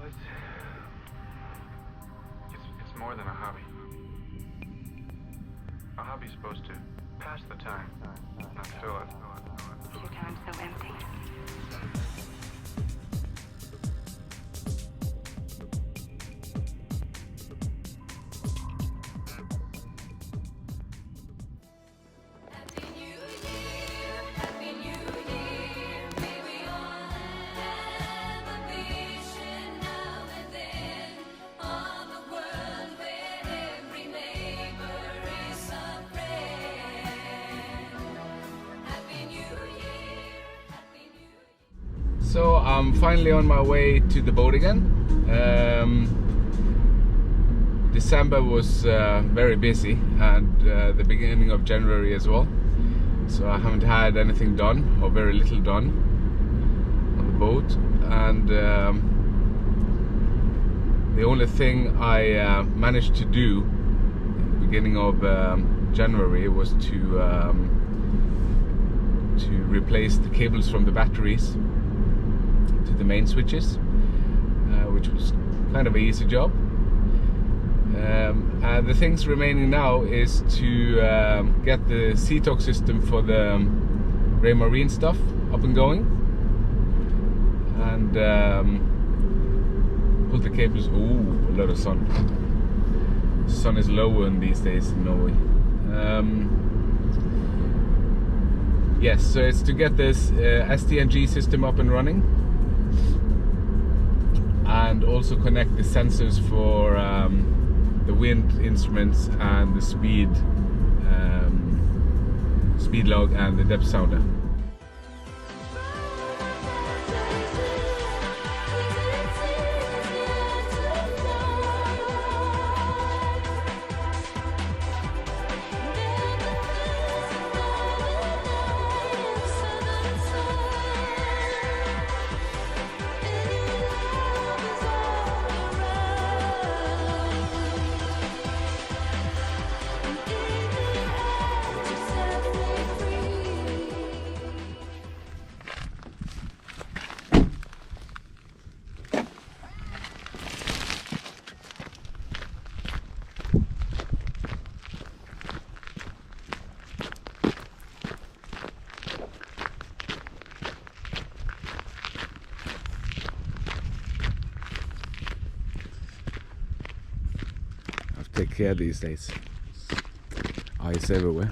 Well, it's more than a hobby. A hobby's supposed to pass the time, not fill it. Your time's so empty. So I'm finally on my way to the boat again. December was very busy, and the beginning of January as well. So I haven't had anything done, or very little done, on the boat. And the only thing I managed to do in the beginning of January was to replace the cables from the batteries to the main switches, which was kind of an easy job. And the things remaining now is to get the C-talk system for the Raymarine stuff up and going, and pull the cables. Ooh, a lot of sun. The sun is lower in these days in Norway. Yes, so it's to get this STNG system up and running, and also connect the sensors for the wind instruments and the speed log and the depth sounder. Take care these days. Ice everywhere.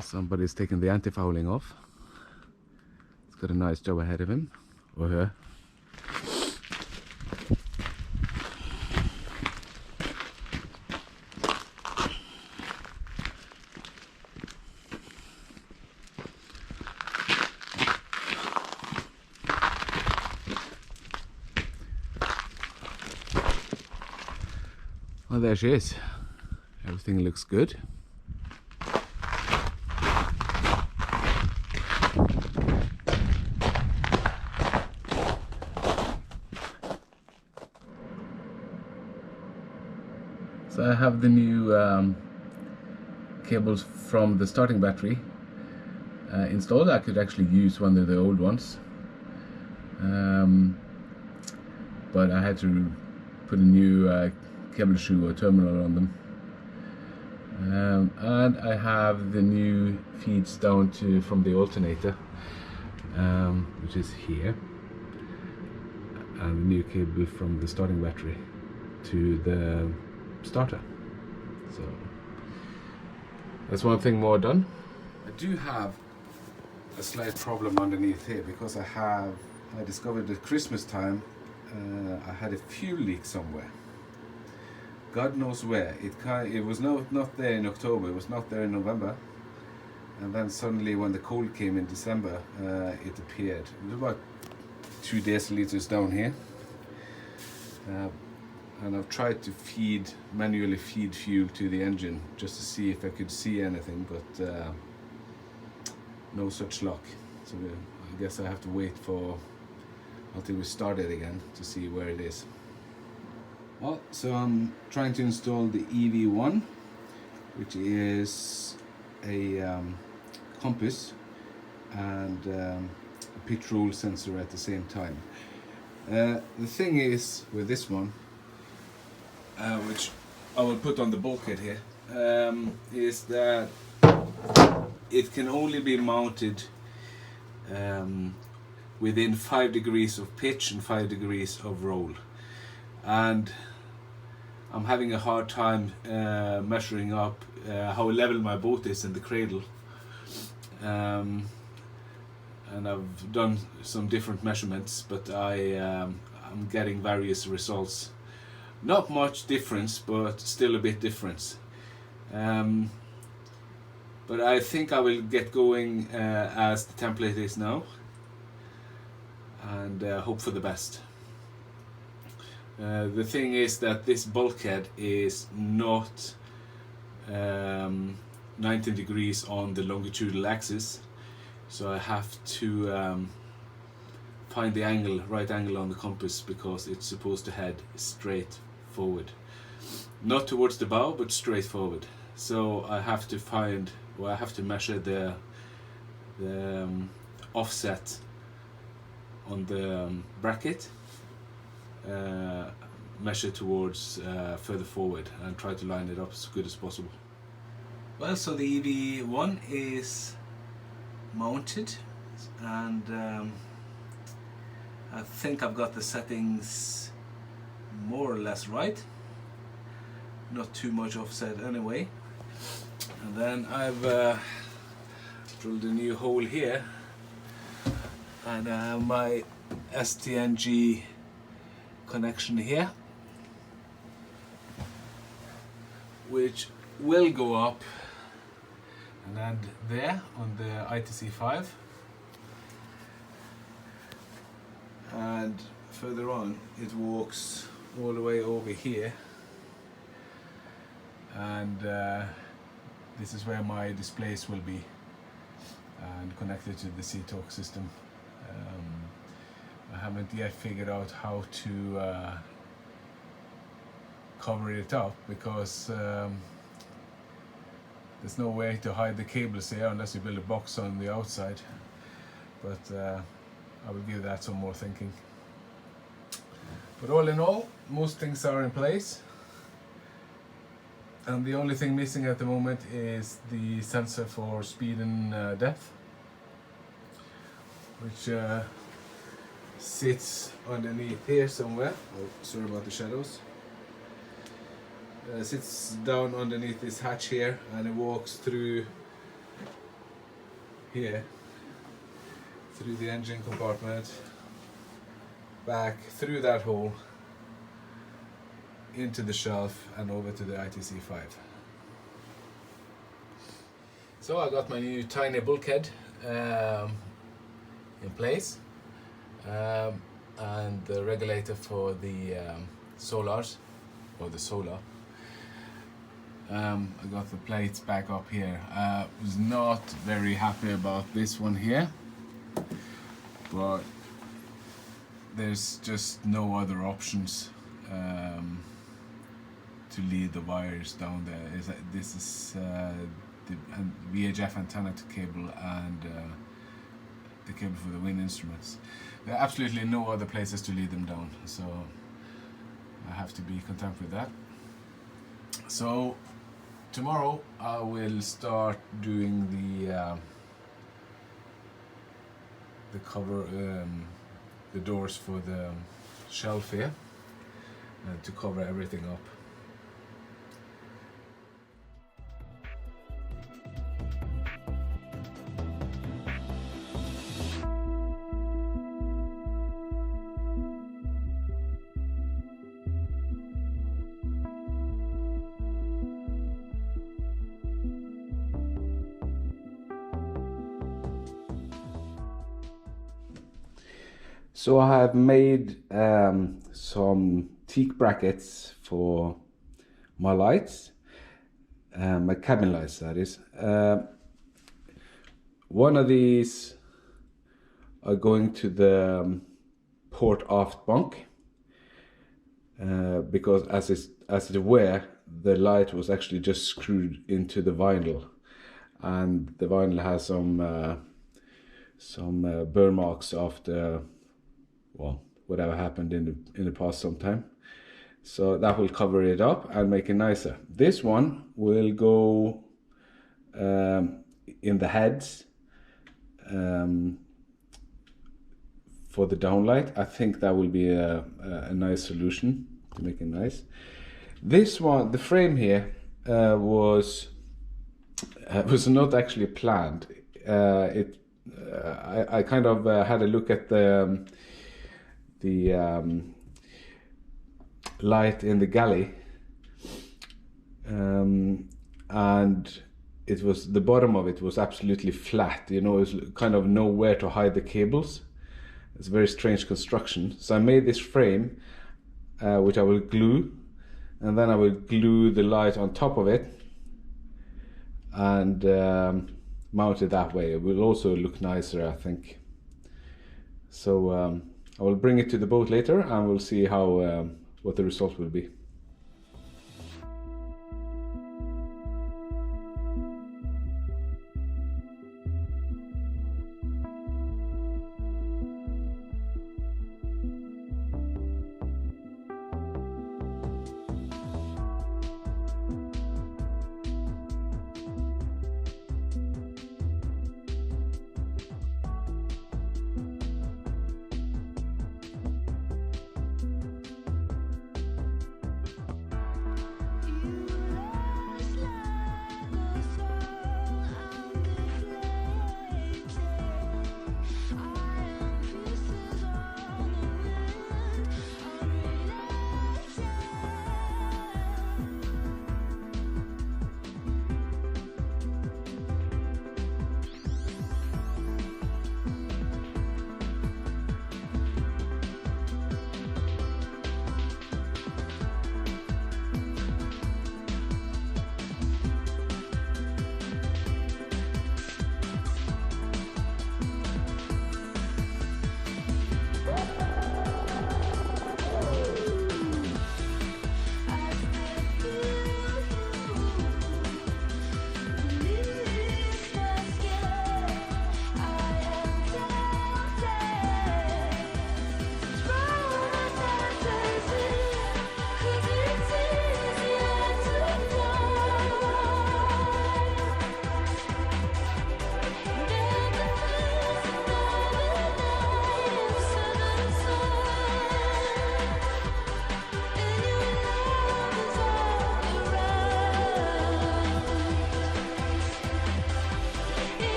Somebody's taking the anti-fouling off. He's got a nice job ahead of him, or her. Well, there she is. Everything looks good. So I have the new cables from the starting battery installed. I could actually use one of the old ones, but I had to put a new cable shoe or terminal on them. And I have the new feeds down to from the alternator, which is here, and the new cable from the starting battery to the starter. So that's one thing more done. I do have a slight problem underneath here, because I discovered at Christmas time I had a fuel leak somewhere. God knows where. It was not there in October, it was not there in November, and then suddenly when the cold came in December, it appeared. It was about 2 deciliters down here, and I've tried to manually feed fuel to the engine just to see if I could see anything, but no such luck. So I guess I have to wait until we start it again to see where it is. Well, so I'm trying to install the EV1, which is a compass and a pitch roll sensor at the same time. The thing is with this one, which I will put on the bulkhead here, is that it can only be mounted within 5 degrees of pitch and 5 degrees of roll, and I'm having a hard time measuring up how level my boat is in the cradle, and I've done some different measurements, but I'm getting various results. Not much difference, but still a bit difference. But I think I will get going as the template is now, and hope for the best. The thing is that this bulkhead is not 90 degrees on the longitudinal axis, so I have to find the right angle on the compass, because it's supposed to head straight forward, not towards the bow but straight forward. So I have to measure the offset on the bracket, measure towards further forward, and try to line it up as good as possible. Well, so the EV1 is mounted, and I think I've got the settings more or less right. Not too much offset anyway. And then I've drilled a new hole here, and I have my STNG connection here, which will go up and end there on the ITC5, and further on it walks all the way over here, and this is where my displays will be, and connected to the C-Talk system. I haven't yet figured out how to cover it up, because there's no way to hide the cables here unless you build a box on the outside, but I will give that some more thinking. But all in all, most things are in place, and the only thing missing at the moment is the sensor for speed and depth, which sits underneath here somewhere. Oh, sorry about the shadows. Sits down underneath this hatch here, and it walks through here, through the engine compartment, back through that hole, into the shelf, and over to the ITC5. So I got my new tiny bulkhead in place, and the regulator for the solars, or the solar. I got the plates back up here. Was not very happy about this one here, but there's just no other options to lead the wires down there. This is the VHF antenna cable and the cable for the wind instruments. There are absolutely no other places to lead them down, so I have to be content with that. So tomorrow I will start doing the cover, the doors for the shelf here, to cover everything up. So I have made some teak brackets for my lights, my cabin lights that is. One of these are going to the port aft bunk, because as it were, the light was actually just screwed into the vinyl, and the vinyl has some burn marks after, well, whatever happened in the past sometime. So that will cover it up and make it nicer. This one will go in the heads for the downlight. I think that will be a nice solution to make it nice. This one, the frame here, was not actually planned. I kind of had a look at the light in the galley, and it was, the bottom of it was absolutely flat. You know, it was kind of nowhere to hide the cables. It's a very strange construction. So I made this frame, which I will glue, and then I will glue the light on top of it and mount it that way. It will also look nicer, I think. So I will bring it to the boat later, and we'll see how what the result will be.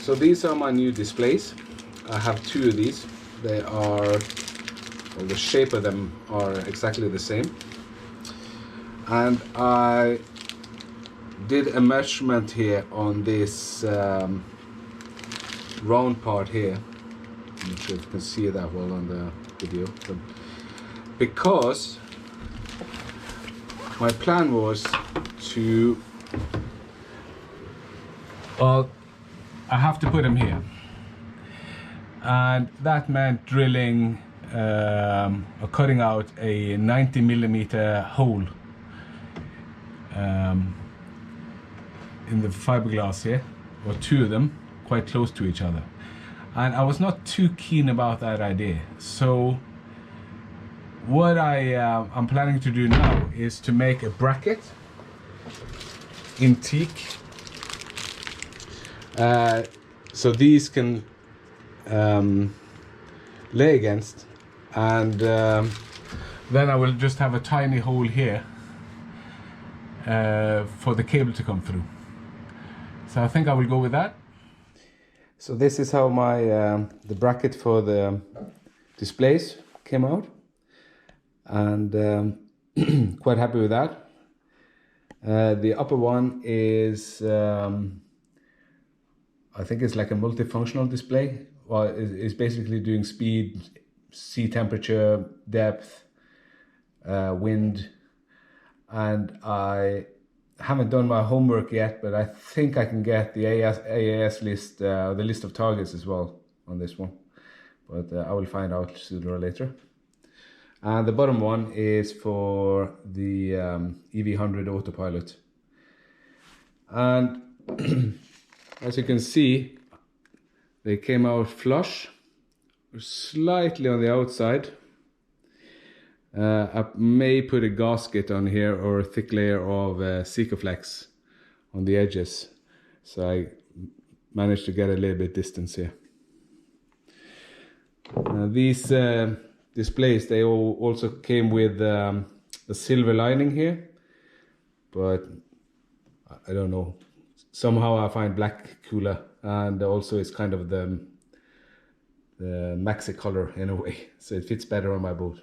So these are my new displays. I have two of these. They are, well, the shape of them are exactly the same. And I did a measurement here on this round part here. I'm not sure if you can see that well on the video, but because my plan was to, well, I have to put them here, and that meant drilling or cutting out a 90mm hole in the fiberglass here, or two of them, quite close to each other. And I was not too keen about that idea. So what I'm planning to do now is to make a bracket in teak. So these can lay against, and then I will just have a tiny hole here for the cable to come through. So I think I will go with that. So this is how my the bracket for the displays came out, and quite happy with that. The upper one is I think it's like a multifunctional display. Well, it's basically doing speed, sea temperature, depth, wind, and I haven't done my homework yet, but I think I can get the AAS list, the list of targets as well on this one, but I will find out sooner or later. And the bottom one is for the EV100 autopilot, and as you can see, they came out flush, slightly on the outside. I may put a gasket on here or a thick layer of Sikaflex on the edges, so I managed to get a little bit distance here. These displays, they also came with a silver lining here, but I don't know. Somehow I find black cooler, and also it's kind of the maxi color in a way, so it fits better on my boat.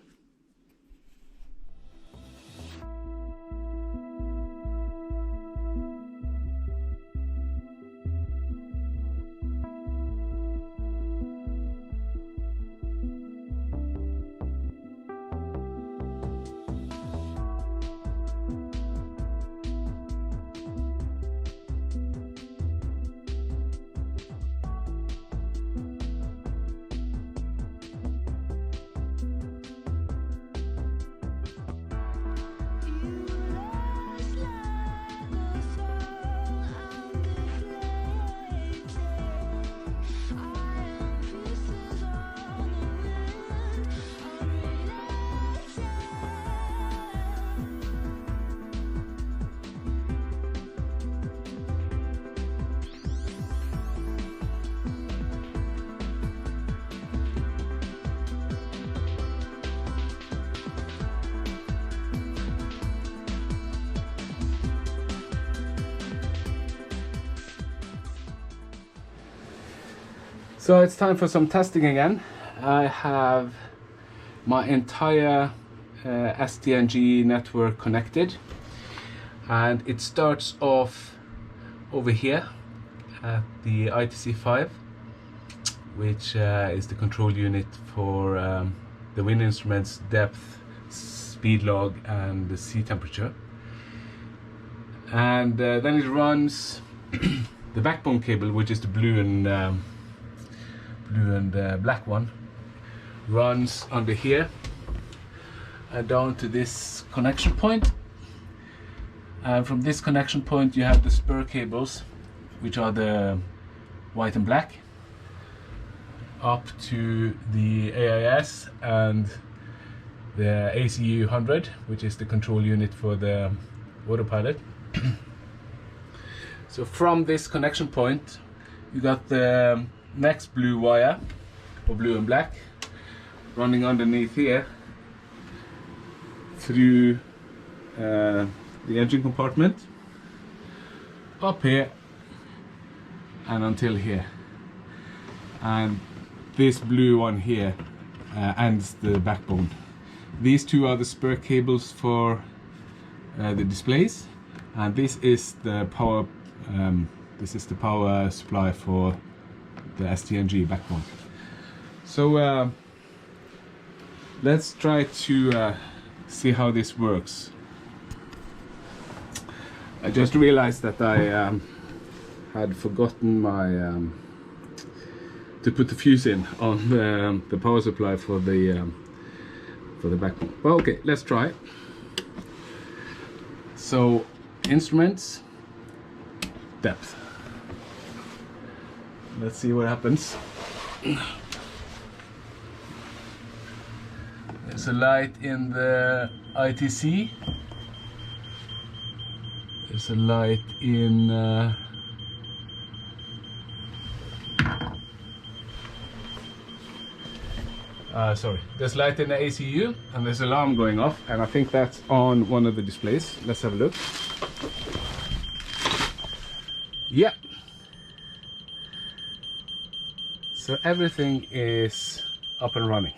So it's time for some testing again. I have my entire STNG network connected, and it starts off over here at the ITC5, which is the control unit for the wind instruments, depth, speed log, and the sea temperature. And then it runs the backbone cable, which is the blue and black one, runs under here and down to this connection point, and from this connection point you have the spur cables, which are the white and black, up to the AIS and the ACU 100, which is the control unit for the autopilot. So from this connection point you got the next blue wire, or blue and black, running underneath here through the engine compartment, up here and until here, and this blue one here ends the backbone. These two are the spur cables for the displays, and this is the power supply for the STNG backbone. So let's try to see how this works. I just realized that I had forgotten my to put the fuse in on the power supply for the backbone. Well, okay, let's try. So instruments, depth. Let's see what happens. There's a light in the ITC. There's a light in There's light in the ACU and there's alarm going off, and I think that's on one of the displays. Let's have a look. Yeah. So everything is up and running.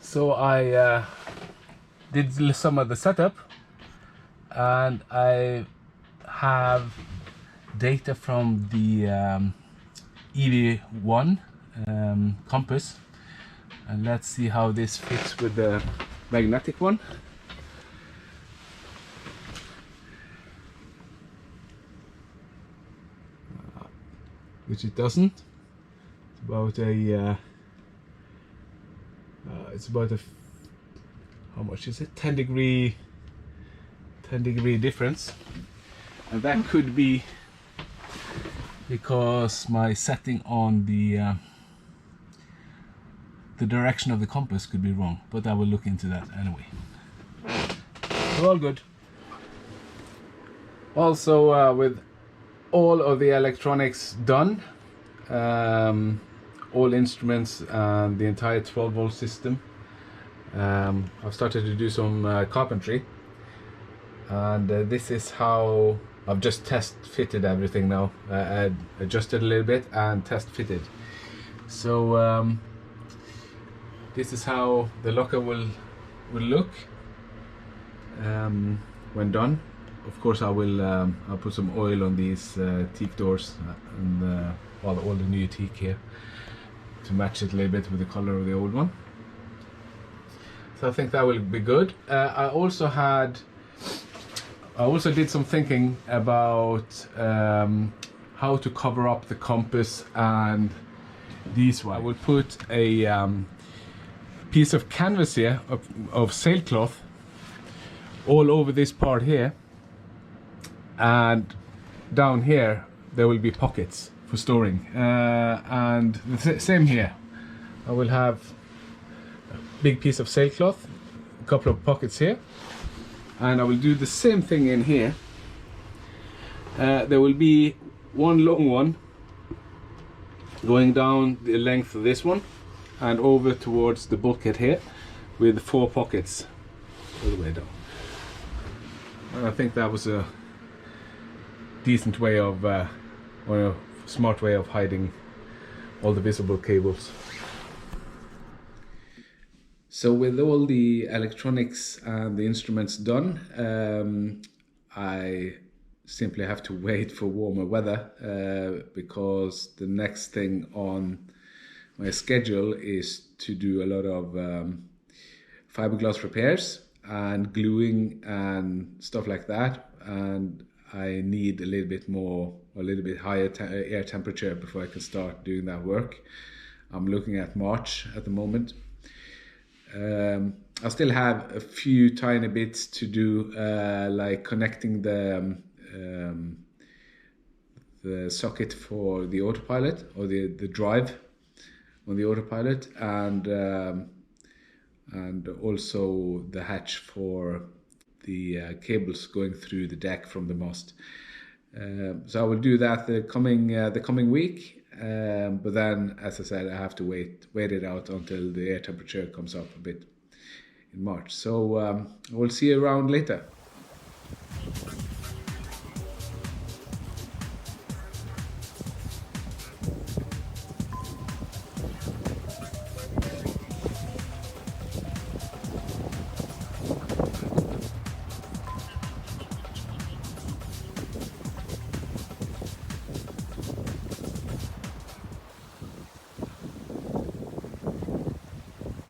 So I did some of the setup, and I have data from the EV1 compass, and let's see how this fits with the magnetic one. Which it doesn't. It's about a how much is it? 10 degree difference, and that could be because my setting on the direction of the compass could be wrong, but I will look into that anyway. We're all good. Also, with all of the electronics done, all instruments and the entire 12-volt system, I've started to do some carpentry, and this is how I've just test fitted everything now. I adjusted a little bit and test fitted. So this is how the locker will look when done. Of course, I'll put some oil on these teak doors and all the new teak here to match it a little bit with the color of the old one. So I think that will be good. I also did some thinking about how to cover up the compass and these ones. I will put a piece of canvas here of sailcloth all over this part here, and down here there will be pockets for storing, and the same here. I will have a big piece of sailcloth, a couple of pockets here, and I will do the same thing in here. There will be one long one going down the length of this one and over towards the bulkhead here with 4 pockets all the way down. And I think that was a decent way of, or a smart way of hiding all the visible cables. So with all the electronics and the instruments done, I simply have to wait for warmer weather, because the next thing on my schedule is to do a lot of fiberglass repairs and gluing and stuff like that, and I need a little bit higher air temperature before I can start doing that work. I'm looking at March at the moment. I still have a few tiny bits to do, like connecting the socket for the autopilot, or the drive on the autopilot, and also the hatch for the cables going through the deck from the mast. So I will do that the coming week, but then, as I said, I have to wait it out until the air temperature comes up a bit in March. So we'll see you around later.